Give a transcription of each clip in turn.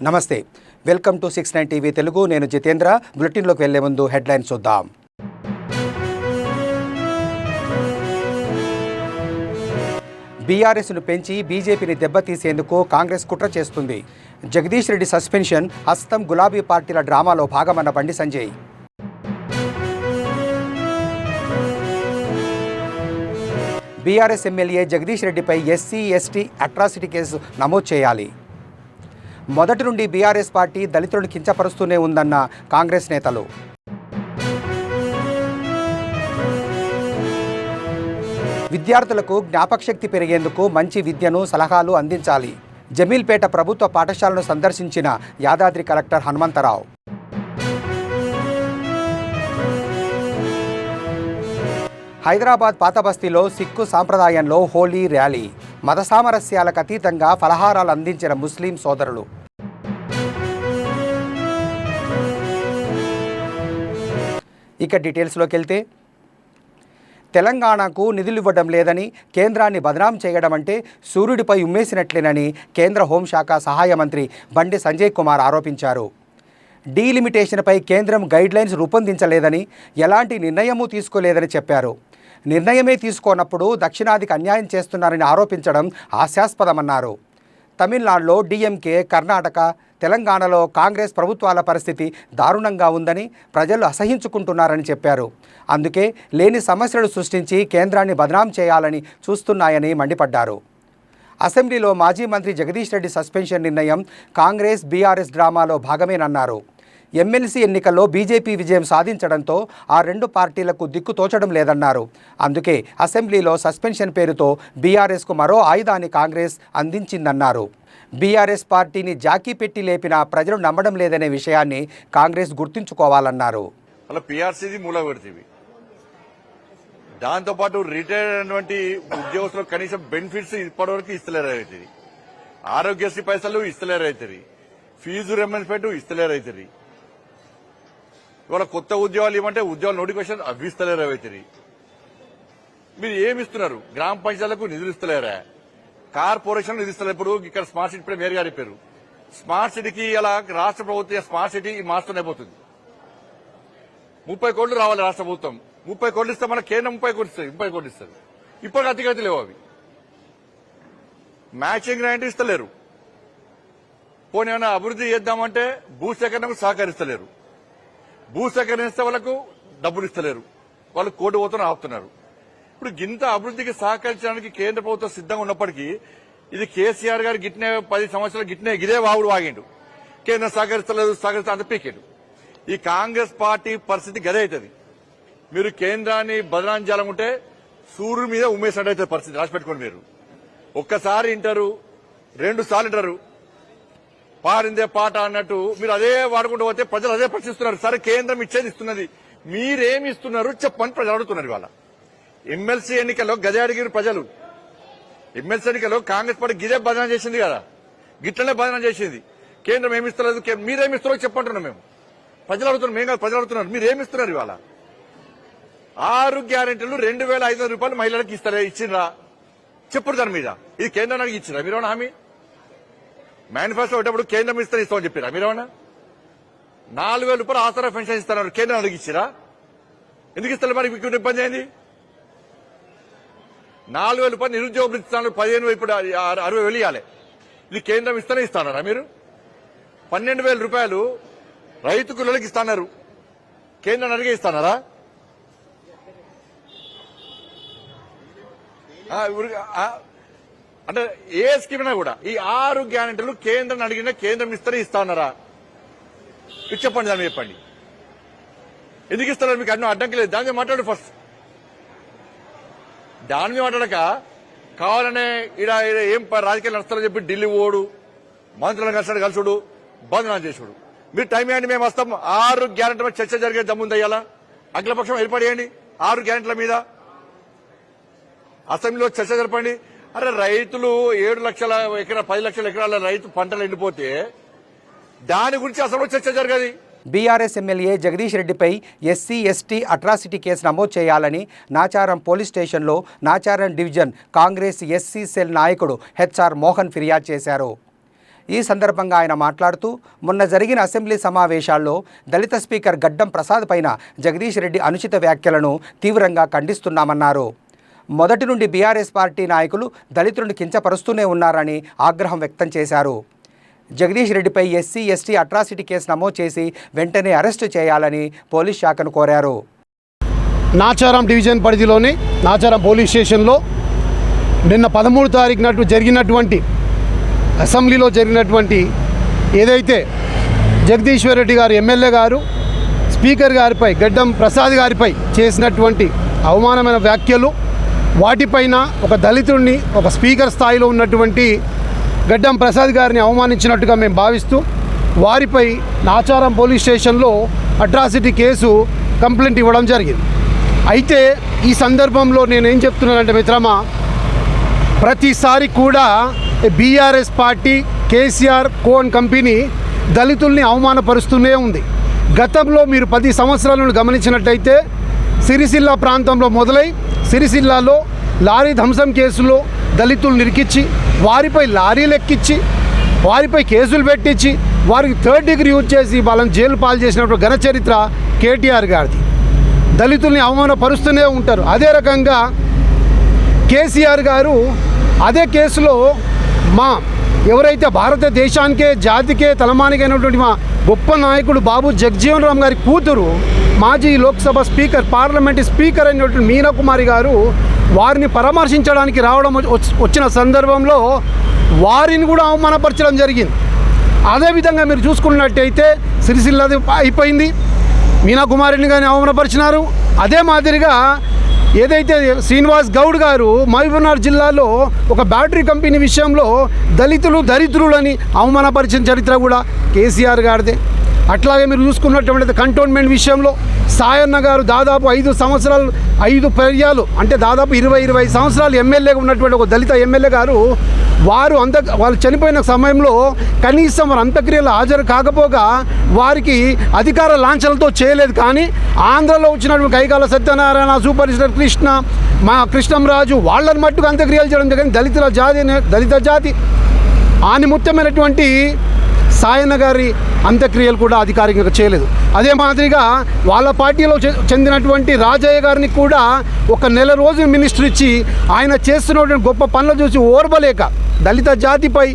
నమస్తే, welcome to 69 TV Telugu. నేను జితేంద్ర. బులెటిన్లోకి వెళ్లే ముందు హెడ్లైన్స్ చూద్దాం. బీఆర్ఎస్ను పెంచి బీజేపీని దెబ్బతీసేందుకు కాంగ్రెస్ కుట్ర చేస్తుంది. జగదీష్ రెడ్డి సస్పెన్షన్ హస్తం గులాబీ పార్టీల డ్రామాలో భాగమన్న బండి సంజయ్. బీఆర్ఎస్ ఎమ్మెల్యే జగదీష్ రెడ్డిపై ఎస్సీ ఎస్టీ అట్రాసిటీ కేసు నమోదు చేయాలి. మొదటి నుండి బీఆర్ఎస్ పార్టీ దళితులను కించపరుస్తూనే ఉందన్న కాంగ్రెస్ నేతలు. విద్యార్థులకు జ్ఞాపకశక్తి పెరిగేందుకు మంచి విద్యను సలహాలు అందించాలి. జమీల్పేట ప్రభుత్వ పాఠశాలను సందర్శించిన యాదాద్రి కలెక్టర్ హనుమంతరావు. హైదరాబాద్ పాతబస్తీలో సిక్కు సాంప్రదాయంలో హోలీ ర్యాలీ. మత సామరస్యాలకు అతీతంగా ఫలహారాలు అందించిన ముస్లిం సోదరులు. ఇక డీటెయిల్స్లోకి వెళ్తే, తెలంగాణకు నిధులు ఇవ్వడం లేదని, కేంద్రాన్ని బదనాం చేయడం అంటే సూర్యుడిపై ఉమ్మేసినట్లేనని కేంద్ర హోంశాఖ సహాయ మంత్రి బండి సంజయ్ కుమార్ ఆరోపించారు. డీలిమిటేషన్పై కేంద్రం గైడ్లైన్స్ రూపొందించలేదని, ఎలాంటి నిర్ణయమూ తీసుకోలేదని చెప్పారు. నిర్ణయమే తీసుకోనప్పుడు దక్షిణాదికి అన్యాయం చేస్తున్నారని ఆరోపించడం హాస్యాస్పదమన్నారు. తమిళనాడులో డీఎంకే, కర్ణాటక, తెలంగాణలో కాంగ్రెస్ ప్రభుత్వాల పరిస్థితి దారుణంగా ఉందని, ప్రజలు అసహించుకుంటున్నారని చెప్పారు. అందుకే లేని సమస్యలు సృష్టించి కేంద్రాన్ని బదనాం చేయాలని చూస్తున్నాయని మండిపడ్డారు. అసెంబ్లీలో మాజీ మంత్రి జగదీష్ రెడ్డి సస్పెన్షన్ నిర్ణయం కాంగ్రెస్ బీఆర్ఎస్ డ్రామాలో భాగమేనన్నారు. ఎమ్మెల్సీ ఎన్నికల్లో బీజేపీ విజయం సాధించడంతో ఆ రెండు పార్టీలకు దిక్కు తోచడం లేదన్నారు. అందుకే అసెంబ్లీలో సస్పెన్షన్ పేరుతో బీఆర్ఎస్కు మరో ఆయుధాన్ని కాంగ్రెస్ అందించిందన్నారు. బీఆర్ఎస్ పార్టీని జాకీ పెట్టి లేపిన ప్రజలు నమ్మడం లేదనే విషయాన్ని కాంగ్రెస్ గుర్తుంచుకోవాలన్నారు. దాంతోపాటు రిటైర్ అయినటువంటి ఉద్యోగస్తులకు కనీసం బెనిఫిట్స్ ఇప్పటివరకు ఇస్తలేరు అవుతుంది. ఆరోగ్యశ్రీ పైసలు ఇస్తలేరు అవుతుంది. ఫీజు రియంబర్స్మెంట్ ఇస్తలేరు అవుతుంది. ఇవాళ కొత్త ఉద్యోగాలు ఇవ్వమంటే ఉద్యోగాల నోటిఫికేషన్ అవి ఇస్తలేరు అవుతుంది. మీరు ఏమి ఇస్తున్నారు? గ్రామ పంచాయతీలకు నిధులు ఇస్తలేరా? కార్పొరేషన్ నిధులు ఇస్తలేరు. ఇప్పుడు ఇక్కడ స్మార్ట్ సిటీ మేయర్ గారు చెప్పారు. స్మార్ట్ సిటీకి ఇలా రాష్ట్ర ప్రభుత్వం స్మార్ట్ సిటీ మాస్టర్ అయిపోతుంది. 30 కోట్లు రావాలి రాష్ట్ర ప్రభుత్వం. 30 కోట్లు ఇస్తే మన కేంద్రం 30 కోట్లు ఇస్తుంది. ఇప్పటికి అతిగతి లేవు. అవి మ్యాచింగ్ గ్రాంట్ ఇస్తలేరు. పోనీ ఏమైనా అభివృద్ధి చేద్దామంటే భూసేకరణకు సహకరిస్తలేరు. భూసేకరణ వాళ్ళకు డబ్బులు ఇస్తలేరు. వాళ్ళు కోటి పోతున్న ఆపుతున్నారు. ఇప్పుడు గింత అభివృద్ధికి సహకరించడానికి కేంద్ర ప్రభుత్వం సిద్ధంగా ఉన్నప్పటికీ ఇది కేసీఆర్ గారు గిట్నే 10 సంవత్సరాలు గిదే వాగుడు వాగిండు. కేంద్రం సహకరిస్తలేదు అంత పీకేడు. ఈ కాంగ్రెస్ పార్టీ పరిస్థితి గదే అవుతుంది. మీరు కేంద్రాన్ని బదనాం చేయాలనుకుంటే సూర్యుడి మీద ఉమ్మేసినట్టు అవుతుంది పరిస్థితి. రాసి పెట్టుకోండి. మీరు ఒక్కసారి వింటారు, 2 సార్లు వింటారు. పారిందే పాట అన్నట్టు మీరు అదే వాడుకుంటూ పోతే ప్రజలు అదే ప్రశ్నిస్తున్నారు. సరే, కేంద్రం ఇచ్చేది ఇస్తున్నది, మీరేమి ఇస్తున్నారు చెప్పని ప్రజలు అడుగుతున్నారు. ఇవాళ ఎమ్మెల్సీ ఎన్నికల్లో గదే అడిగిన ప్రజలు. ఎమ్మెల్సీ ఎన్నికల్లో కాంగ్రెస్ పార్టీ గిదే బదనాం చేసింది కదా, గిట్లనే బదనాం చేసింది. కేంద్రం ఏమిస్తలేదు, మీరేమిస్తున్నారో చెప్పంటున్నాం. మేము ప్రజలు అడుగుతున్నాం. మేము కాదు, ప్రజలు అడుగుతున్నారు. మీరేమిస్తున్నారు? ఇవాళ 6 గ్యారెంటీలు 2,500 రూపాయలు మహిళలకు ఇచ్చిండ్రా? చెప్పుడు దాని మీద. ఇది కేంద్రానికి ఇచ్చిరా మీరేమన్నా హామీ? మేనిఫెస్టో వచ్చేటప్పుడు కేంద్రం ఇస్తామని చెప్పారా మీరేమన్నా? 4,000 రూపాయలు ఆసరా పెన్షన్ ఇస్తున్నారు. కేంద్రం అడిగి ఇచ్చిరా? ఎందుకు ఇస్తారు? మరి మీకు ఇబ్బంది అయింది. 4,000 రూపాయలు నిరుద్యోగులు ఇస్తున్నారు. 15,000 ఇప్పుడు 60,000 ఇవ్వాలి. ఇది కేంద్రం ఇస్తారా మీరు? 12,000 రూపాయలు రైతు కూలీలకు ఇస్తున్నారు. కేంద్రం అడిగే ఇస్తున్నారా? అంటే ఏ స్కీమ్ అయినా కూడా ఈ 6 గ్యారెంటీలు కేంద్రం అడిగినా కేంద్రం ఇస్తారా? ఇది చెప్పండి. దాన్ని చెప్పండి. ఎందుకు ఇస్తారు? మీకు అన్నీ అడ్డంకి లేదు. దాని మీద మాట్లాడు ఫస్ట్. దాని మీద మాట్లాడక కావాలనే ఈడ ఏం రాజకీయాలు నడుస్తారని చెప్పి ఢిల్లీ ఓడు, మంత్రులను కలుసుడు, బంధనం చేసుడు. మీరు టైం ఇవ్వండి, మేము వస్తాం. 6 గ్యారెంటీ మీద చర్చ జరిగే దమ్ముందయ్యాలా? అఖిలపక్షం ఏర్పడేయండి. 6 గ్యారెంటీల మీద అసెంబ్లీలో చర్చ జరపండి. అరే, రైతులు 7 లక్షల ఎకరా 10 లక్షల ఎకరాల రైతు పంటలు ఎండిపోతే దాని గురించి అసలు చర్చ జరగదు. బీఆర్ఎస్ ఎమ్మెల్యే జగదీష్ రెడ్డిపై ఎస్సీ ఎస్టీ అట్రాసిటీ కేసు నమోదు చేయాలని నాచారం పోలీస్ స్టేషన్లో Nacharam division Congress SC cell నాయకుడు హెచ్ఆర్ మోహన్ ఫిర్యాదు చేశారు. ఈ సందర్భంగా ఆయన మాట్లాడుతూ మొన్న జరిగిన అసెంబ్లీ సమావేశాల్లో దళిత స్పీకర్ గడ్డం ప్రసాద్ పైన జగదీష్ రెడ్డి అనుచిత వ్యాఖ్యలను తీవ్రంగా ఖండిస్తున్నామన్నారు. మొదటి నుండి బీఆర్ఎస్ పార్టీ నాయకులు దళితులను కించపరుస్తూనే ఉన్నారని ఆగ్రహం వ్యక్తం చేశారు. జగదీష్ రెడ్డిపై ఎస్సీ ఎస్టీ అట్రాసిటీ కేసు నమోదు చేసి వెంటనే అరెస్టు చేయాలని పోలీస్ శాఖను కోరారు. నాచారం డివిజన్ పరిధిలోని నాచారం పోలీస్ స్టేషన్లో నిన్న 13 తారీఖున జరిగినటువంటి అసెంబ్లీలో జరిగినటువంటి ఏదైతే జగదీశ్వర్ రెడ్డి గారు ఎమ్మెల్యే గారు స్పీకర్ గారిపై గడ్డం ప్రసాద్ గారిపై చేసినటువంటి అవమానమైన వ్యాఖ్యలు, వాటిపైన ఒక దళితుడిని ఒక స్పీకర్ స్థాయిలో ఉన్నటువంటి గడ్డం ప్రసాద్ గారిని అవమానించినట్టుగా మేము భావిస్తూ వారిపై నాచారం పోలీస్ స్టేషన్లో అట్రాసిటీ కేసు కంప్లైంట్ ఇవ్వడం జరిగింది. అయితే ఈ సందర్భంలో నేనేం చెప్తున్నానంటే మిత్రమా, ప్రతిసారి కూడా BRS party KCR cone company దళితుల్ని అవమానపరుస్తూనే ఉంది. గతంలో మీరు 10 సంవత్సరాలను గమనించినట్టయితే సిరిసిల్ల ప్రాంతంలో మొదలై సిరిసిల్లాలో లారీ ధ్వంసం కేసులో దళితులు నిరికించి వారిపై లారీలు ఎక్కించి వారిపై కేసులు పెట్టించి వారికి 3rd డిగ్రీ యూజ్ చేసి వాళ్ళని జైలు పాలు చేసినప్పుడు ఘన చరిత్ర కేటీఆర్ గారిది. దళితుల్ని అవమానపరుస్తూనే ఉంటారు. అదే రకంగా కేసీఆర్ గారు అదే కేసులో ఎవరైతే భారతదేశానికే జాతికే తలమానికైనటువంటి మా గొప్ప నాయకుడు బాబు జగజీవన్ రామ్ గారి కూతురు మాజీ లోక్సభ స్పీకర్ పార్లమెంట్ స్పీకర్ అయినటువంటి మీనా కుమారి గారు వారిని పరామర్శించడానికి రావడం వచ్చిన సందర్భంలో వారిని కూడా అవమానపరచడం జరిగింది. అదేవిధంగా మీరు చూసుకున్నట్టయితే సిరిసిల్లది అయిపోయింది, మీనా కుమారిని కానీ అవమానపరిచినారు. అదే మాదిరిగా ఏదైతే శ్రీనివాస్ గౌడ్ గారు మహబూబ్నగర్ జిల్లాలో ఒక బ్యాటరీ కంపెనీ విషయంలో దళితులు దరిద్రులని అవమానపరిచిన చరిత్ర కూడా కేసీఆర్ గారిదే. అట్లాగే మీరు చూసుకున్నటువంటి కంటోన్మెంట్ విషయంలో సాయన్న గారు దాదాపు 5 పర్యాలు అంటే దాదాపు 20 సంవత్సరాలు ఎమ్మెల్యేగా ఉన్నటువంటి ఒక దళిత ఎమ్మెల్యే గారు వాళ్ళు చనిపోయిన సమయంలో కనీసం వారి అంత్యక్రియలు హాజరు కాకపోగా వారికి అధికార లాంఛనలతో చేయలేదు. కానీ ఆంధ్రలో వచ్చినటువంటి కైకాల సత్యనారాయణ, సూపర్ స్టార్ కృష్ణ, మా కృష్ణంరాజు వాళ్ళని మట్టుకు అంత్యక్రియలు చేయడం జరిగింది. దళిత జాతి ఆనిముత్యమైనటువంటి సాయన్న గారి అంత్యక్రియలు కూడా అధికారికంగా చేయలేదు. అదే మాదిరిగా వాళ్ళ పార్టీలో చెందినటువంటి రాజయ్య గారిని కూడా 1 నెల రోజులు మినిస్టర్ ఇచ్చి ఆయన చేస్తున్నటువంటి గొప్ప పనులు చూసి ఓర్వలేక దళిత జాతిపై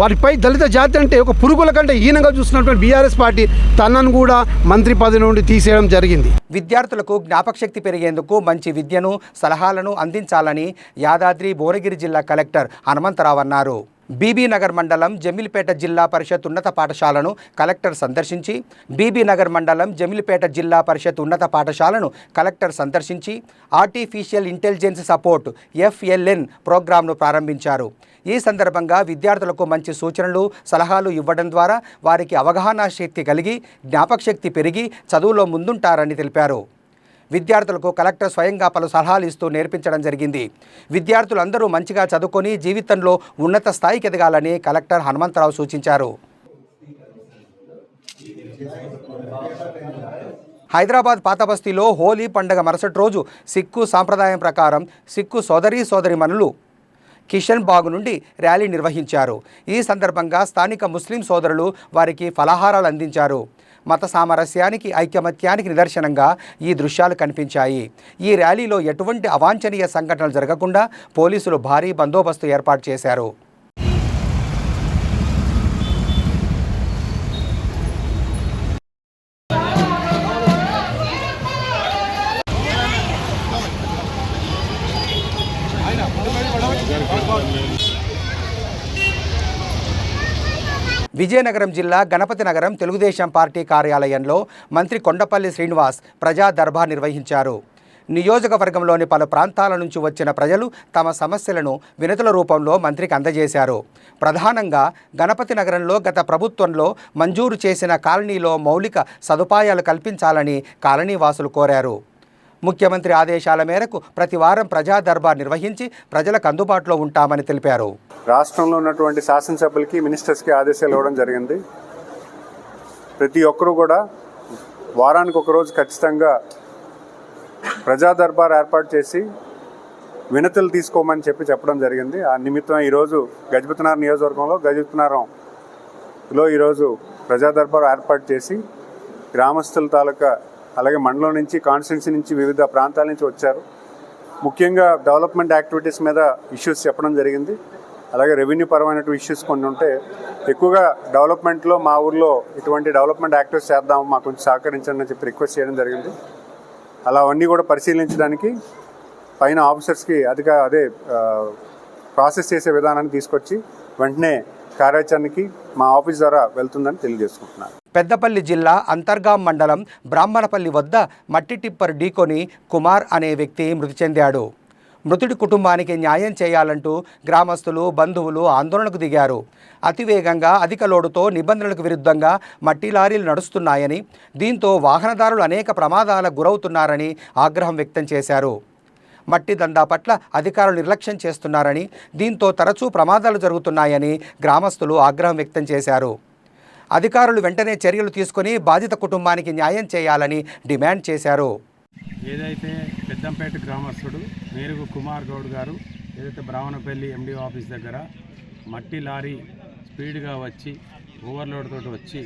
వారిపై దళిత జాతి అంటే ఒక పురుగుల కంటే హీనంగా చూస్తున్నటువంటి బీఆర్ఎస్ పార్టీ తనను కూడా మంత్రి పదవి నుండి తీసేయడం జరిగింది. విద్యార్థులకు జ్ఞాపకశక్తి పెరిగేందుకు మంచి విద్యను సలహాలను అందించాలని యాదాద్రి భువనగిరి జిల్లా కలెక్టర్ హనుమంతరావు అన్నారు. బీబీనగర్ మండలం జమిలిపేట జిల్లా పరిషత్ ఉన్నత పాఠశాలను కలెక్టర్ సందర్శించి జమిలిపేట జిల్లా పరిషత్ ఉన్నత పాఠశాలను కలెక్టర్ సందర్శించి ఆర్టిఫిషియల్ ఇంటెలిజెన్స్ సపోర్ట్ FLN ప్రోగ్రాంను ప్రారంభించారు. ఈ సందర్భంగా విద్యార్థులకు మంచి సూచనలు సలహాలు ఇవ్వడం ద్వారా వారికి అవగాహన శక్తి కలిగి జ్ఞాపకశక్తి పెరిగి చదువులో ముందుంటారని తెలిపారు. విద్యార్థులకు కలెక్టర్ స్వయంగా పలు సలహాలు ఇస్తూ నేర్పించడం జరిగింది. విద్యార్థులందరూ మంచిగా చదువుకొని జీవితంలో ఉన్నత స్థాయికి ఎదగాలని కలెక్టర్ హనుమంతరావు సూచించారు. హైదరాబాద్ పాతబస్తీలో హోలీ పండుగ మరుసటి రోజు సిక్కు సాంప్రదాయం ప్రకారం సిక్కు సోదరీమణులు కిషన్ బాగ్ నుండి ర్యాలీ నిర్వహించారు. ఈ సందర్భంగా స్థానిక ముస్లిం సోదరులు వారికి ఫలహారాలు అందించారు. మత సామరస్యానికి ఐకమత్యానికి నిదర్శనంగా ఈ దృశ్యాలు కనిపించాయి. ఈ ర్యాలీలో ఎటువంటి అవాంఛనీయ సంఘటనలు జరగకుండా పోలీసులు భారీ బందోబస్తు ఏర్పాటు చేశారు. విజయనగరం జిల్లా గణపతి నగరం తెలుగుదేశం పార్టీ కార్యాలయంలో మంత్రి కొండపల్లి శ్రీనివాస్ ప్రజా దర్బార్ నిర్వహించారు. నియోజకవర్గంలోని పలు ప్రాంతాల నుంచి వచ్చిన ప్రజలు తమ సమస్యలను వినతుల రూపంలో మంత్రికి అందజేశారు. ప్రధానంగా గణపతి నగరంలో గత ప్రభుత్వంలో మంజూరు చేసిన కాలనీలో మౌలిక సదుపాయాలు కల్పించాలని కాలనీవాసులు కోరారు. ముఖ్యమంత్రి ఆదేశాల మేరకు ప్రతి వారం ప్రజా దర్బార్ నిర్వహించి ప్రజలకు అందుబాటులో ఉంటామని తెలిపారు. రాష్ట్రంలో ఉన్నటువంటి శాసనసభ్యులకి మినిస్టర్స్కి ఆదేశాలు ఇవ్వడం జరిగింది. ప్రతి ఒక్కరూ కూడా వారానికి 1 రోజు ఖచ్చితంగా ప్రజా దర్బార్ ఏర్పాటు చేసి వినతులు తీసుకోమని చెప్పడం జరిగింది. ఆ నిమిత్తం ఈరోజు గజపతినగరం నియోజకవర్గంలో గజపతినగరంలో ఈరోజు ప్రజా దర్బారు ఏర్పాటు చేసి గ్రామస్తుల తాలూకా అలాగే మండలం నుంచి కాన్స్టిట్యున్సీ నుంచి వివిధ ప్రాంతాల నుంచి వచ్చారు. ముఖ్యంగా డెవలప్మెంట్ యాక్టివిటీస్ మీద ఇష్యూస్ చెప్పడం జరిగింది. అలాగే రెవెన్యూ పరమైన ఇష్యూస్ కొన్ని ఉంటే ఎక్కువగా డెవలప్మెంట్లో మా ఊర్లో ఇటువంటి డెవలప్మెంట్ యాక్టివిటీస్ చేద్దాం, మాకు కొంచెం సహకరించండి అని చెప్పి రిక్వెస్ట్ చేయడం జరిగింది. అలా అవన్నీ కూడా పరిశీలించడానికి పైన ఆఫీసర్స్కి ప్రాసెస్ చేసే విధానాన్ని తీసుకొచ్చి వెంటనే కార్యాచరణకి మా ఆఫీస్ ద్వారా వెళ్తుందని తెలియజేసుకుంటున్నాను. పెద్దపల్లి జిల్లా అంతర్గాం మండలం బ్రాహ్మణపల్లి వద్ద మట్టి టిప్పర్ ఢీకొని కుమార్ అనే వ్యక్తి మృతి చెందాడు. మృతుడి కుటుంబానికి న్యాయం చేయాలంటూ గ్రామస్తులు, బంధువులు ఆందోళనకు దిగారు. అతివేగంగా అధిక లోడుతో నిబంధనలకు విరుద్ధంగా మట్టి లారీలు నడుస్తున్నాయని, దీంతో వాహనదారులు అనేక ప్రమాదాలకు గురవుతున్నారని ఆగ్రహం వ్యక్తం చేశారు. మట్టి దందా పట్ల అధికారులు నిర్లక్ష్యం చేస్తున్నారని, దీంతో తరచూ ప్రమాదాలు జరుగుతున్నాయని గ్రామస్తులు ఆగ్రహం వ్యక్తం చేశారు. అధికారులు వెంటనే చర్యలు తీసుకొని బాధిత కుటుంబానికి న్యాయం చేయాలని డిమాండ్ చేశారు. ఏదైతే పెద్దంపేట గ్రామస్తుడు మేరుగు కుమార్ గౌడ్ గారు ఏదైతే బ్రాహ్మణపల్లి ఎండి ఆఫీస్ దగ్గర మట్టి లారీ స్పీడ్గా వచ్చి ఓవర్లోడ్ తోటి వచ్చి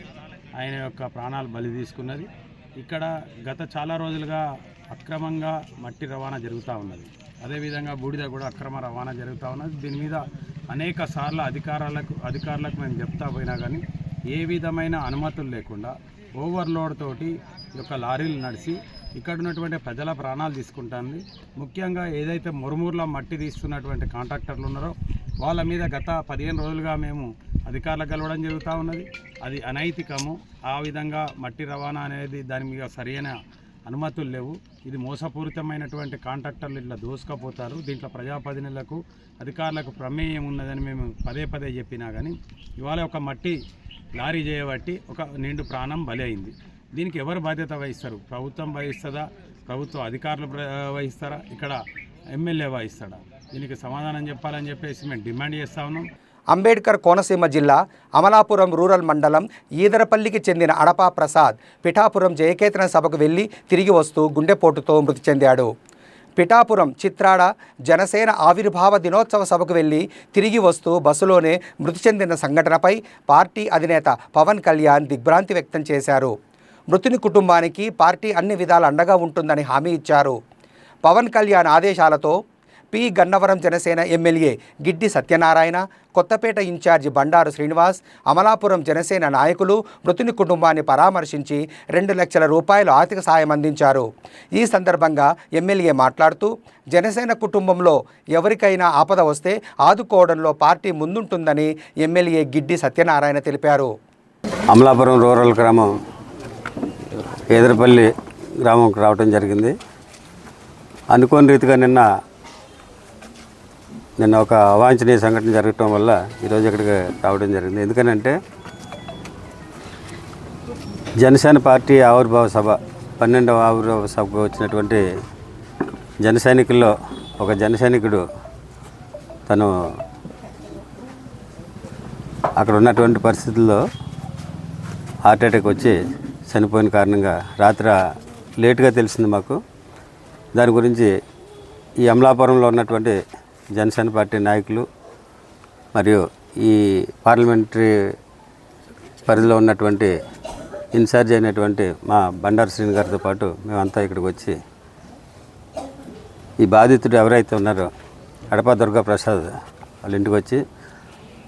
ఆయన యొక్క ప్రాణాలు బలి తీసుకున్నది. ఇక్కడ గత చాలా రోజులుగా అక్రమంగా మట్టి రవాణా జరుగుతూ ఉన్నది. అదేవిధంగా బూడిద కూడా అక్రమ రవాణా జరుగుతూ ఉన్నది. దీని మీద అనేక సార్లు అధికారులకు మేము చెప్తా పోయినా కానీ ఏ విధమైన అనుమతులు లేకుండా ఓవర్లోడ్ తోటి యొక్క లారీలు నడిచి ఇక్కడ ఉన్నటువంటి ప్రజల ప్రాణాలు తీసుకుంటుంది. ముఖ్యంగా ఏదైతే మురుమూరులో మట్టి తీస్తున్నటువంటి కాంట్రాక్టర్లు ఉన్నారో వాళ్ళ మీద గత 15 రోజులుగా మేము అధికారులకు కలవడం జరుగుతూ ఉన్నది. అది అనైతికము. ఆ విధంగా మట్టి రవాణా అనేది దాని మీద సరైన అనుమతులు లేవు. ఇది మోసపూరితమైనటువంటి కాంట్రాక్టర్లు ఇట్లా దోసుకపోతారు. దీంట్లో ప్రజాప్రతినిధులకు అధికారులకు ప్రమేయం ఉన్నదని మేము పదే చెప్పినా కానీ ఇవాళ ఒక మట్టి లారీ చేయబట్టి ఒక నిండు ప్రాణం బలి అయింది. దీనికి ఎవరు బాధ్యత వహిస్తారు? ప్రభుత్వం వహిస్తుందా? ప్రభుత్వ అధికారులు వహిస్తారా? ఇక్కడ ఎమ్మెల్యే వహిస్తాడా? దీనికి సమాధానం చెప్పాలని చెప్పేసి మేము డిమాండ్ చేస్తా ఉన్నాం. అంబేద్కర్ కోనసీమ జిల్లా అమలాపురం రూరల్ మండలం ఈదరపల్లికి చెందిన అడపా ప్రసాద్ పిఠాపురం జయకేతన సభకు వెళ్లి తిరిగి వస్తూ గుండెపోటుతో మృతి చెందాడు. పిఠాపురం చిత్రాడ జనసేన ఆవిర్భావ దినోత్సవ సభకు వెళ్లి తిరిగి వస్తూ బస్సులోనే మృతి చెందిన సంఘటనపై పార్టీ అధినేత పవన్ కళ్యాణ్ దిగ్భ్రాంతి వ్యక్తం చేశారు. మృతుని కుటుంబానికి పార్టీ అన్ని విధాల అండగా ఉంటుందని హామీ ఇచ్చారు. పవన్ కళ్యాణ్ ఆదేశాలతో P Gannavaram Janasena MLA Giddi Satyanarayana, Kothapeta incharge Bandaru Srinivas, Amalapuram Janasena నాయకులు మృతుని కుటుంబాన్ని పరామర్శించి 2 లక్షల రూపాయలు ఆర్థిక సాయం అందించారు. ఈ సందర్భంగా ఎమ్మెల్యే మాట్లాడుతూ జనసేన కుటుంబంలో ఎవరికైనా ఆపద వస్తే ఆదుకోవడంలో పార్టీ ముందుంటుందని ఎమ్మెల్యే గిడ్డి సత్యనారాయణ తెలిపారు. అమలాపురం రూరల్ గ్రామం ఈదరపల్లి గ్రామంకి రావడం జరిగింది. అనుకోని రీతిగా నిన్న ఒక అవాంఛనీయ సంఘటన జరగటం వల్ల ఈరోజు ఇక్కడికి రావడం జరిగింది. ఎందుకనంటే జనసేన పార్టీ ఆవిర్భావ సభ 12వ ఆవిర్భావ సభకు వచ్చినటువంటి జన సైనికుల్లో ఒక జన సైనికుడు తను అక్కడ ఉన్నటువంటి పరిస్థితుల్లో హార్ట్ అటాక్ వచ్చి చనిపోయిన కారణంగా రాత్రి లేటుగా తెలిసింది మాకు. దాని గురించి ఈ అమలాపురంలో ఉన్నటువంటి జనసేన పార్టీ నాయకులు మరియు ఈ పార్లమెంటరీ పరిధిలో ఉన్నటువంటి ఇన్ఛార్జ్ అయినటువంటి మా బండారు శ్రీని గారితో పాటు మేమంతా ఇక్కడికి వచ్చి ఈ బాధితుడు ఎవరైతే ఉన్నారో అడపా దుర్గా ప్రసాద్ వాళ్ళ ఇంటికి వచ్చి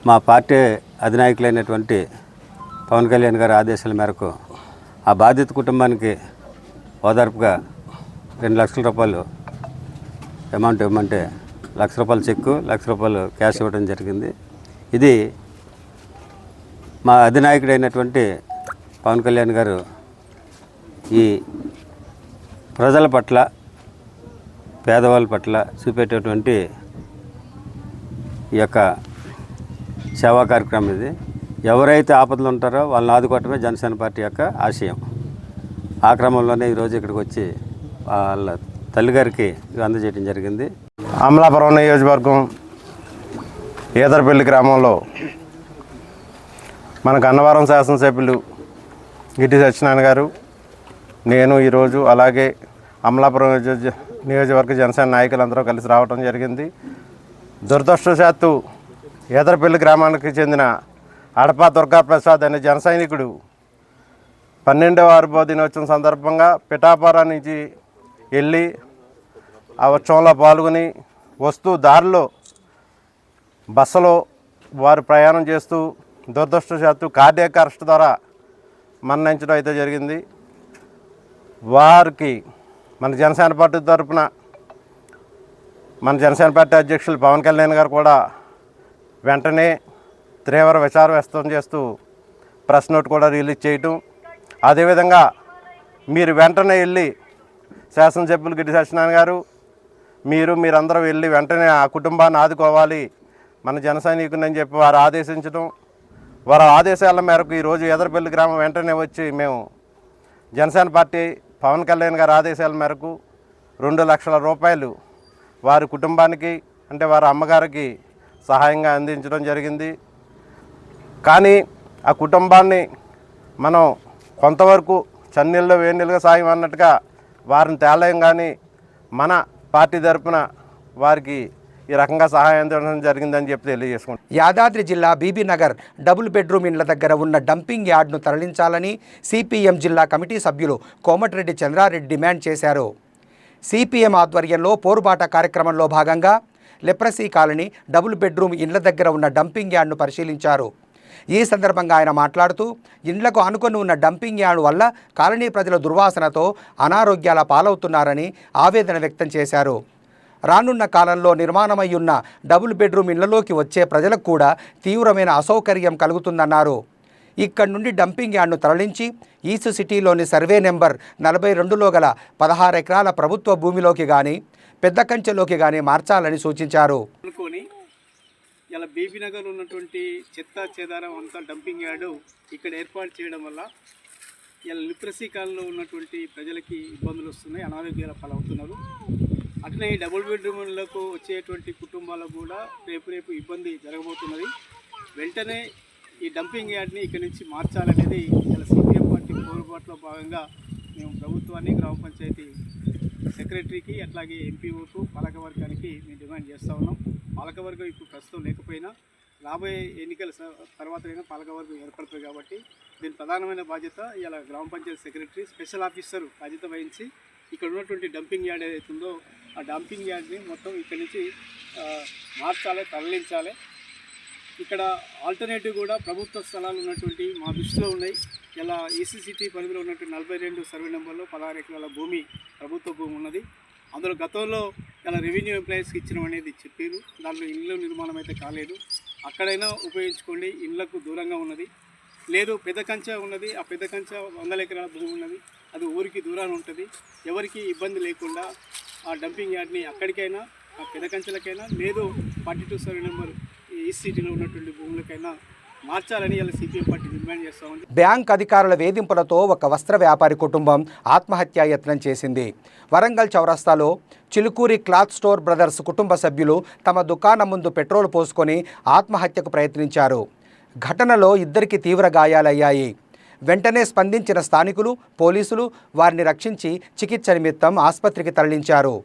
మా పార్టీ అధినాయకులైనటువంటి పవన్ కళ్యాణ్ గారి ఆదేశాల మేరకు ఆ బాధిత కుటుంబానికి ఓదార్పుగా 2 లక్షల రూపాయలు అమౌంట్ ఇవ్వమంటే 1 లక్ష రూపాయలు చెక్కు, 1 లక్ష రూపాయలు క్యాష్ ఇవ్వడం జరిగింది. ఇది మా అధినాయకుడైనటువంటి పవన్ కళ్యాణ్ గారు ఈ ప్రజల పట్ల, పేదవాళ్ళ పట్ల చూపేటటువంటి ఈ యొక్క సేవా కార్యక్రమం. ఇది ఎవరైతే ఆపదలు ఉంటారో వాళ్ళని ఆదుకోవటమే జనసేన పార్టీ యొక్క ఆశయం. ఆ క్రమంలోనే ఈరోజు ఇక్కడికి వచ్చి వాళ్ళ తల్లిగారికి అందజేయడం జరిగింది. అమలాపురం నియోజకవర్గం ఈదరపల్లి గ్రామంలో మన గన్నవరం శాసనసభ్యులు గిడ్డి సత్యనారాయణ గారు, నేను ఈరోజు అలాగే అమలాపురం నియోజకవర్గ జనసేన నాయకులందరూ కలిసి రావడం జరిగింది. దురదృష్టవశాత్తు ఏదరపల్లి గ్రామానికి చెందిన అడపా దుర్గాప్రసాద్ అనే జన సైనికుడు 12వ ఆవిర్భావ దినోత్సవం సందర్భంగా పిఠాపురం నుంచి వెళ్ళి ఆ ఉత్సవంలో పాల్గొని వస్తూ దారిలో బస్సులో వారు ప్రయాణం చేస్తూ దురదృష్టవశాత్తు కార్డియాక్ అరెస్ట్ ద్వారా మరణించడం అయితే జరిగింది. వారికి మన జనసేన పార్టీ తరఫున మన జనసేన పార్టీ అధ్యక్షులు పవన్ కళ్యాణ్ గారు కూడా వెంటనే తీవ్ర విచారం వ్యక్తం చేస్తూ ప్రెస్ నోట్ కూడా రిలీజ్ చేయటం, అదేవిధంగా మీరు వెంటనే వెళ్ళి శాసనసభ్యులు గిడ్డి సత్యనారాయణ గారు మీరందరూ వెళ్ళి వెంటనే ఆ కుటుంబాన్ని ఆదుకోవాలి మన జన సైనికుని చెప్పి వారు ఆదేశించడం, వారి ఆదేశాల మేరకు ఈరోజు ఎదరపల్లి గ్రామం వెంటనే వచ్చి మేము జనసేన పార్టీ పవన్ కళ్యాణ్ గారి ఆదేశాల మేరకు 2 లక్షల రూపాయలు వారి కుటుంబానికి అంటే వారి అమ్మగారికి సహాయంగా అందించడం జరిగింది. కానీ ఆ కుటుంబాన్ని మనం కొంతవరకు చన్నీళ్ళలో వేడినీళ్ళుగా సాయం అన్నట్టుగా వారిని తేలేం, కానీ మన పార్టీ తరపున వారికి ఈ రకంగా సహాయం అందించడం జరిగిందని చెప్పి తెలియజేసుకుంటాం. యాదాద్రి జిల్లా బీబీనగర్ డబుల్ బెడ్రూమ్ ఇండ్ల దగ్గర ఉన్న డంపింగ్ యార్డ్ను తరలించాలని సిపిఎం జిల్లా కమిటీ సభ్యులు కోమటిరెడ్డి చంద్రారెడ్డి డిమాండ్ చేశారు. సిపిఎం ఆధ్వర్యంలో పోరుబాట కార్యక్రమంలో భాగంగా లెప్రసీ కాలనీ డబుల్ బెడ్రూమ్ ఇండ్ల దగ్గర ఉన్న డంపింగ్ యార్డ్ను పరిశీలించారు. ఈ సందర్భంగా ఆయన మాట్లాడుతూ ఇండ్లకు ఆనుకొని ఉన్న డంపింగ్ యార్డ్ వల్ల కాలనీ ప్రజల దుర్వాసనతో అనారోగ్యాల పాలవుతున్నారని ఆవేదన వ్యక్తం చేశారు. రానున్న కాలంలో నిర్మాణమై ఉన్న డబుల్ బెడ్రూమ్ ఇళ్లలోకి వచ్చే ప్రజలకు కూడా తీవ్రమైన అసౌకర్యం కలుగుతుందన్నారు. ఇక్కడి నుండి డంపింగ్ యార్డ్ను తరలించి ఈస్ట్ సిటీలోని సర్వే నెంబర్ 42లో గల 16 ఎకరాల ప్రభుత్వ భూమిలోకి కానీ పెద్ద కంచెలోకి కానీ మార్చాలని సూచించారు. ఇలా బీబీనగర్ ఉన్నటువంటి చెత్త చెదారం అంతా డంపింగ్ యార్డు ఇక్కడ ఏర్పాటు చేయడం వల్ల ఇలా లిప్రసీ కాలంలో ఉన్నటువంటి ప్రజలకి ఇబ్బందులు వస్తున్నాయి, అనారోగ్యాల పాలవుతున్నారు. అట్లనే ఈ డబుల్ బెడ్రూమ్లకు వచ్చేటువంటి కుటుంబాలకు కూడా రేపు ఇబ్బంది జరగబోతున్నది. వెంటనే ఈ డంపింగ్ యార్డ్ని ఇక్కడి నుంచి మార్చాలనేది ఇలా సిపిఎం పార్టీ పోరుబాటులో భాగంగా మేము ప్రభుత్వాన్ని, గ్రామ పంచాయతీ సెక్రటరీకి, అట్లాగే ఎంపీఓకు, పాలకవర్గానికి మేము డిమాండ్ చేస్తూ ఉన్నాం. పాలకవర్గం ఇప్పుడు ప్రస్తుతం లేకపోయినా రాబోయే ఎన్నికల తర్వాతైనా పాలకవర్గం ఏర్పడుతుంది కాబట్టి దీని ప్రధానమైన బాధ్యత ఇలా గ్రామ పంచాయతీ సెక్రటరీ, స్పెషల్ ఆఫీసర్ బాధ్యత వహించి ఇక్కడ ఉన్నటువంటి డంపింగ్ యార్డ్ ఏదైతుందో ఆ డంపింగ్ యార్డ్ని మొత్తం ఇక్కడి నుంచి మార్చాలి, తరలించాలి. ఇక్కడ ఆల్టర్నేటివ్ కూడా ప్రభుత్వ స్థలాలు ఉన్నటువంటి మా దృష్టిలో ఉన్నాయి. ఇలా ఈసీసీటీ పరిధిలో ఉన్నటువంటి 42 సర్వే నెంబర్లో 16 ఎకరాల భూమి ప్రభుత్వ భూమి ఉన్నది. అందులో గతంలో ఇలా రెవెన్యూ ఎంప్లాయీస్కి ఇచ్చడం అనేది చెప్పారు. దాంట్లో ఇళ్ళ నిర్మాణం అయితే కాలేదు. అక్కడైనా ఉపయోగించుకోండి, ఇళ్లకు దూరంగా ఉన్నది. లేదు పెద్ద కంచె ఉన్నది, ఆ పెద్ద కంచె 100 ఎకరాల భూమి ఉన్నది, అది ఊరికి దూరాన్ని ఉంటుంది. ఎవరికి ఇబ్బంది లేకుండా ఆ డంపింగ్ యార్డ్ని అక్కడికైనా, ఆ పెద్ద కంచెలకైనా, లేదు 42 సర్వే నెంబర్ ఈస్ట్ సిటీలో ఉన్నటువంటి భూములకైనా మార్చాలని ఇలా సిపిఎం పార్టీ డిమాండ్ చేస్తామని. బ్యాంక్ అధికారుల వేధింపులతో ఒక వస్త్ర వ్యాపారి కుటుంబం ఆత్మహత్యాయత్నం చేసింది. వరంగల్ చౌరస్తాలో చిలుకూరి క్లాత్ స్టోర్ బ్రదర్స్ కుటుంబ సభ్యులు తమ దుకాణం ముందు పెట్రోల్ పోసుకొని ఆత్మహత్యకు ప్రయత్నించారు. ఘటనలో 2కి తీవ్ర గాయాలయ్యాయి. వెంటనే స్పందించిన స్థానికులు, పోలీసులు వారిని రక్షించి చికిత్స నిమిత్తం ఆసుపత్రికి తరలించారు.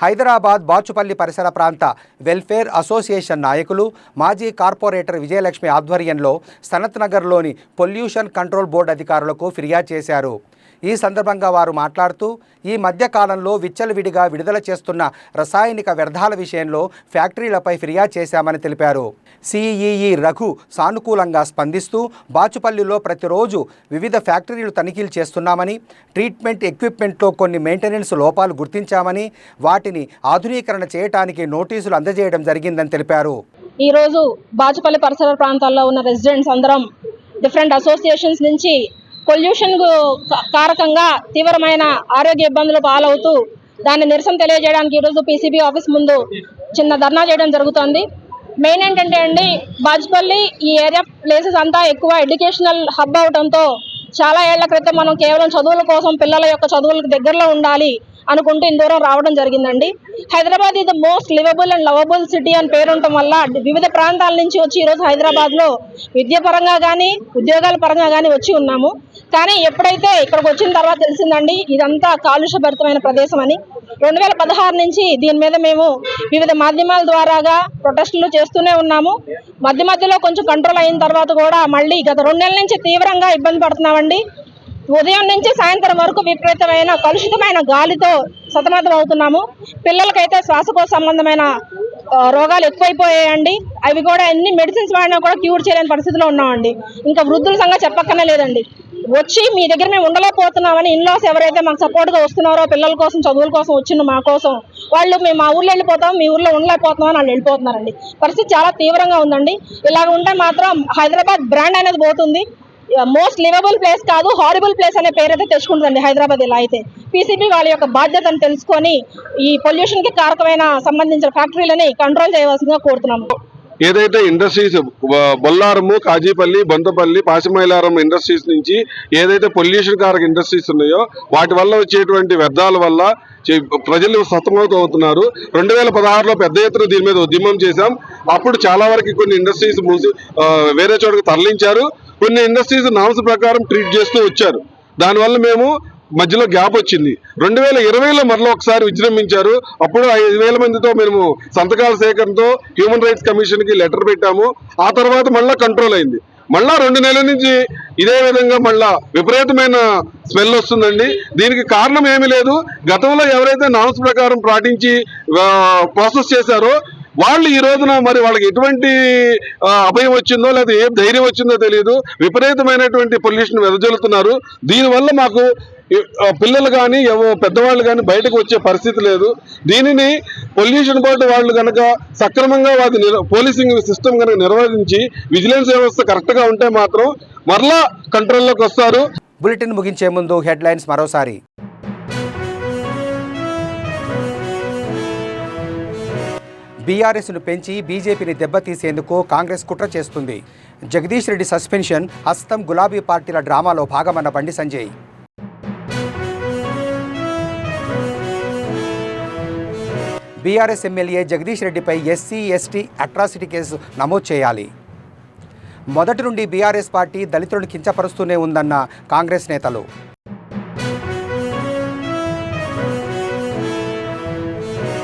హైదరాబాద్ బాచుపల్లి పరిసర ప్రాంత వెల్ఫేర్ అసోసియేషన్ నాయకులు, మాజీ కార్పొరేటర్ విజయలక్ష్మి ఆధ్వర్యంలో సనత్ నగర్లోని పొల్యూషన్ కంట్రోల్ బోర్డు అధికారులకు ఫిర్యాదు చేశారు. ఈ సందర్భంగా వారు మాట్లాడుతూ ఈ మధ్యకాలంలో విచ్చలవిడిగా విడుదల చేస్తున్న రసాయనిక వ్యర్థాల విషయంలో ఫ్యాక్టరీలపై ఫిర్యాదు చేశామని తెలిపారు. సిఈఈ రఘు సానుకూలంగా స్పందిస్తూ బాచుపల్లిలో ప్రతిరోజు వివిధ ఫ్యాక్టరీలు తనిఖీలు చేస్తున్నామని, ట్రీట్మెంట్ ఎక్విప్మెంట్లో కొన్ని మెయింటెనెన్స్ లోపాలు గుర్తించామని, వాటిని ఆధునీకరణ చేయడానికి నోటీసులు అందజేయడం జరిగిందని తెలిపారు. ఈరోజు బాచుపల్లి పరిసర ప్రాంతాల్లో ఉన్న రెసిడెంట్స్ అందరం డిఫరెంట్ అసోసియేషన్స్ నుంచి పొల్యూషన్ కారకంగా తీవ్రమైన ఆరోగ్య ఇబ్బందులు పాలవుతూ దాన్ని నిరసన తెలియజేయడానికి ఈరోజు పీసీబీ ఆఫీస్ ముందు చిన్న ధర్నా చేయడం జరుగుతుంది. మెయిన్ ఏంటంటే అండి, బాచుపల్లి ఈ ఏరియా ప్లేసెస్ అంతా ఎక్కువ ఎడ్యుకేషనల్ హబ్ అవడంతో చాలా ఏళ్ల క్రితం మనం కేవలం చదువుల కోసం పిల్లల యొక్క చదువులకు దగ్గరలో ఉండాలి అనుకుంటూ ఇంత దూరం రావడం జరిగిందండి. హైదరాబాద్ ఇది the most liveable and lovable city అని పేరు ఉండటం వల్ల వివిధ ప్రాంతాల నుంచి వచ్చి ఈరోజు హైదరాబాద్లో విద్య పరంగా కానీ ఉద్యోగాల పరంగా కానీ వచ్చి ఉన్నాము. కానీ ఎప్పుడైతే ఇక్కడికి వచ్చిన తర్వాత తెలిసిందండి ఇదంతా కాలుష్యభరితమైన ప్రదేశం అని. 2016 నుంచి దీని మీద మేము వివిధ మాధ్యమాల ద్వారాగా ప్రొటెస్టులు చేస్తూనే ఉన్నాము. మధ్యలో కొంచెం కంట్రోల్ అయిన తర్వాత కూడా మళ్ళీ గత 2 నెలల నుంచి తీవ్రంగా ఇబ్బంది పడుతున్నామండి. ఉదయం నుంచి సాయంత్రం వరకు విపరీతమైన కలుషితమైన గాలితో సతమతం అవుతున్నాము. పిల్లలకైతే శ్వాసకోశ సంబంధమైన రోగాలు ఎక్కువైపోయాయండి. అవి కూడా ఎన్ని మెడిసిన్స్ వాడినా కూడా క్యూర్ చేయలేని పరిస్థితిలో ఉన్నామండి. ఇంకా వృద్ధుల సంగతి చెప్పక్కనే లేదండి. వచ్చి మీ దగ్గర మేము ఉండలేకపోతున్నామని ఇన్లాస్ ఎవరైతే మాకు సపోర్ట్గా వస్తున్నారో పిల్లల కోసం చదువుల కోసం వచ్చిన మా కోసం వాళ్ళు మేము మా ఊర్లో వెళ్ళిపోతాం, మీ ఊర్లో ఉండలేకపోతున్నాం అని వాళ్ళు వెళ్ళిపోతున్నారండి. పరిస్థితి చాలా తీవ్రంగా ఉందండి. ఇలాగ ఉంటే మాత్రం హైదరాబాద్ బ్రాండ్ అనేది పోతుంది. మోస్ట్ లివబుల్ ప్లేస్ కాదు, హారిబుల్ ప్లేస్ అనే పేరు అయితే తెచ్చుకుంటుందండి హైదరాబాద్. ఇలా అయితే పీసీబీ వాళ్ళ యొక్క బాధ్యతను తెలుసుకొని ఈ పొల్యూషన్కి కారకమైన సంబంధించిన ఫ్యాక్టరీలని కంట్రోల్ చేయవలసిందిగా కోరుతున్నాము. ఏదైతే ఇండస్ట్రీస్ బొల్లారము, కాజీపల్లి, బొంతపల్లి, పాసిమైలారం ఇండస్ట్రీస్ నుంచి ఏదైతే పొల్యూషన్ కారక ఇండస్ట్రీస్ ఉన్నాయో వాటి వల్ల వచ్చేటువంటి వ్యర్థాల వల్ల ప్రజలు సతమతం అవుతున్నారు. 2016లో పెద్ద ఎత్తున దీని మీద ఉద్యమం చేశాం. అప్పుడు చాలా వరకు కొన్ని ఇండస్ట్రీస్ వేరే చోటకి తరలించారు. కొన్ని ఇండస్ట్రీస్ నామ్స్ ప్రకారం ట్రీట్ చేస్తూ వచ్చారు. దానివల్ల మేము మధ్యలో గ్యాప్ వచ్చింది. 2020లో మరలా ఒకసారి విజృంభించారు. అప్పుడు 5,000 మందితో మేము సంతకాల సేకరణతో హ్యూమన్ రైట్స్ కమిషన్కి లెటర్ పెట్టాము. ఆ తర్వాత మళ్ళా కంట్రోల్ అయింది. మళ్ళా 2 నెలల నుంచి ఇదే విధంగా మళ్ళా విపరీతమైన స్మెల్ వస్తుందండి. దీనికి కారణం ఏమీ లేదు. గతంలో ఎవరైతే నామ్స్ ప్రకారం పాటించి ప్రాసెస్ చేశారో వాళ్ళు ఈ రోజున మరి వాళ్ళకి ఎటువంటి అభయం వచ్చిందో లేదా ఏ ధైర్యం వచ్చిందో తెలియదు. విపరీతమైనటువంటి పొల్యూషన్ వెదజల్లుతున్నారు. దీనివల్ల మాకు పిల్లలు కానీ పెద్దవాళ్ళు కానీ బయటకు వచ్చే పరిస్థితి లేదు. దీనిని పొల్యూషన్ బోర్డు వాళ్ళు కనుక సక్రమంగా పోలీసింగ్ సిస్టమ్ కనుక నిర్వహించి విజిలెన్స్ వ్యవస్థ కరెక్ట్గా ఉంటే మాత్రం మరలా కంట్రోల్లోకి వస్తారు. బులెటిన్ ముగించే ముందు హెడ్లైన్స్ మరోసారి. బీఆర్ఎస్ను పెంచి బీజేపీని దెబ్బతీసేందుకు కాంగ్రెస్ కుట్ర చేస్తుంది. జగదీష్ రెడ్డి సస్పెన్షన్ హస్తం గులాబీ పార్టీల డ్రామాలో భాగమన్న బండి సంజయ్. బీఆర్ఎస్ ఎమ్మెల్యే జగదీష్ రెడ్డిపై ఎస్సీ ఎస్టీ అట్రాసిటీ కేసు నమోదు చేయాలి. మొదటి నుండి బీఆర్ఎస్ పార్టీ దళితులను కించపరుస్తూనే ఉందన్న కాంగ్రెస్ నేతలు.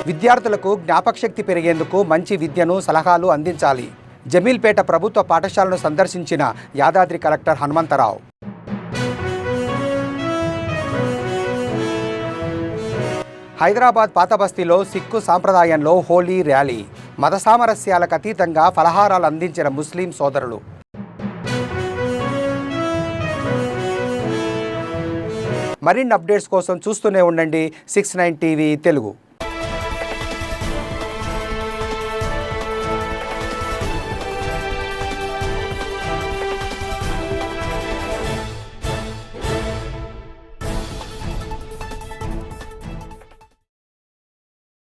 విద్యార్థులకు జ్ఞాపకశక్తి పెరిగేందుకు మంచి విద్యను సలహాలు అందించాలి. జమీల్పేట ప్రభుత్వ పాఠశాలను సందర్శించిన యాదాద్రి కలెక్టర్ హనుమంతరావు. హైదరాబాద్ పాతబస్తీలో సిక్కు సాంప్రదాయంలో హోలీ ర్యాలీ. మత సామరస్యాలకు అతీతంగా ఫలహారాలు అందించిన ముస్లిం సోదరులు. మరిన్ని అప్డేట్స్ కోసం చూస్తూనే ఉండండి 69 టీవీ తెలుగు.